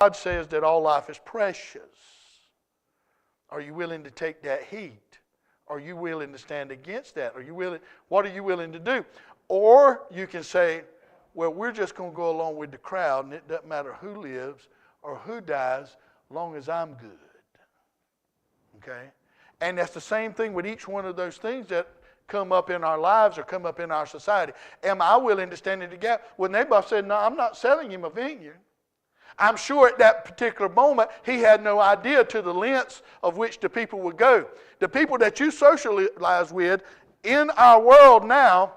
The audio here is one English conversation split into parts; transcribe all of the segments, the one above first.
God says that all life is precious. Are you willing to take that heat? Are you willing to stand against that? What are you willing to do? Or you can say, well, we're just going to go along with the crowd, and it doesn't matter who lives or who dies, long as I'm good. Okay? And that's the same thing with each one of those things that come up in our lives or come up in our society. Am I willing to stand in the gap? Well, Naboth said, no, I'm not selling him a vineyard. I'm sure at that particular moment, he had no idea to the lengths of which the people would go. The people that you socialize with in our world now,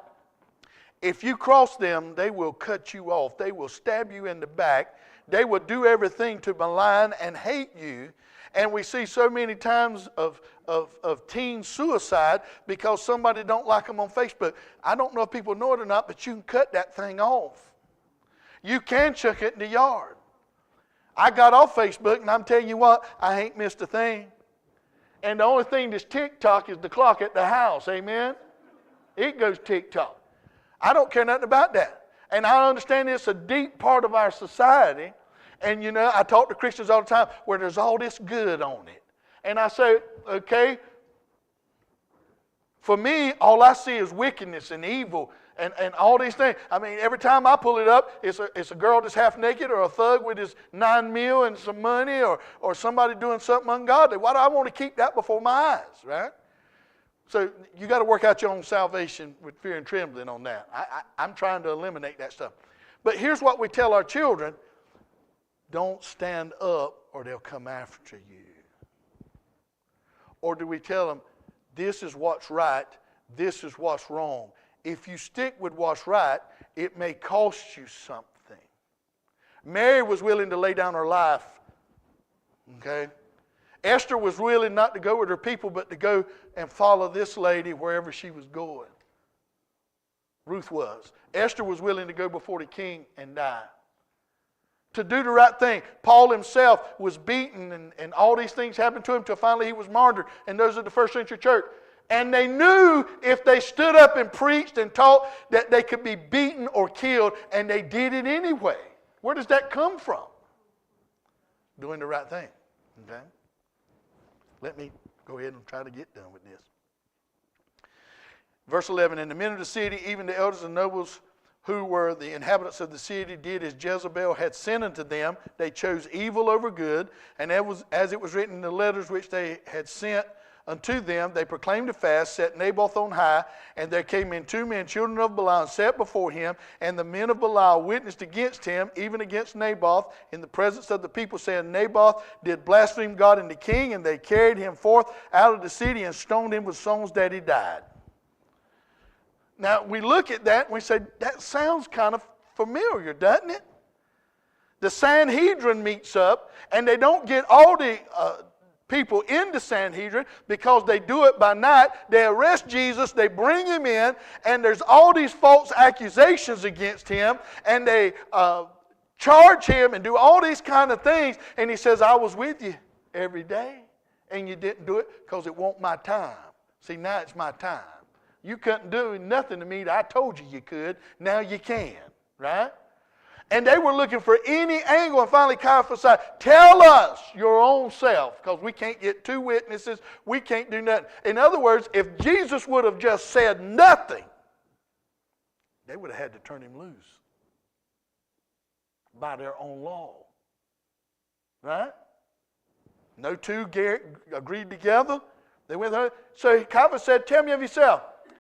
if you cross them, they will cut you off. They will stab you in the back. They will do everything to malign and hate you. And we see so many times of teen suicide because somebody don't like them on Facebook. I don't know if people know it or not, but you can cut that thing off. You can chuck it in the yard. I got off Facebook, and I'm telling you what, I ain't missed a thing. And the only thing that's tick-tock is the clock at the house, amen? It goes tick-tock. I don't care nothing about that. And I understand it's a deep part of our society. And, you know, I talk to Christians all the time where there's all this good on it. And I say, okay, for me, all I see is wickedness and evil and all these things. I mean, every time I pull it up, it's a girl that's half naked or a thug with his 9 mil and some money or somebody doing something ungodly. Why do I want to keep that before my eyes, right? So you got to work out your own salvation with fear and trembling on that. I'm trying to eliminate that stuff. But here's what we tell our children. Don't stand up or they'll come after you. Or do we tell them, this is what's right, this is what's wrong. If you stick with what's right, it may cost you something. Mary was willing to lay down her life. Okay? Esther was willing not to go with her people, but to go and follow this lady wherever she was going. Ruth was. Esther was willing to go before the king and die. To do the right thing. Paul himself was beaten and all these things happened to him until finally he was martyred. And those are the first century church. And they knew if they stood up and preached and taught that they could be beaten or killed, and they did it anyway. Where does that come from? Doing the right thing. Okay? Let me go ahead and try to get done with this. Verse 11, and the men of the city, even the elders and nobles who were the inhabitants of the city, did as Jezebel had sent unto them. They chose evil over good, and as it was written in the letters which they had sent unto them, they proclaimed a fast, set Naboth on high, and there came in 2 men, children of Belial, and sat before him, and the men of Belial witnessed against him, even against Naboth, in the presence of the people, saying, Naboth did blaspheme God and the king, and they carried him forth out of the city and stoned him with stones that he died. Now, we look at that and we say, that sounds kind of familiar, doesn't it? The Sanhedrin meets up, and they don't get all the people in the Sanhedrin because they do it by night. They arrest Jesus, they bring him in, and there's all these false accusations against him, and they charge him and do all these kind of things, and he says, I was with you every day, and you didn't do it because it wasn't my time. See, now it's my time. You couldn't do nothing to me that I told you you could. Now you can, right? And they were looking for any angle, and finally Caiaphas said, tell us your own self, because we can't get 2 witnesses. We can't do nothing. In other words, if Jesus would have just said nothing, they would have had to turn him loose by their own law. Right? No 2 agreed together. They went there. So Caiaphas said, tell me of yourself.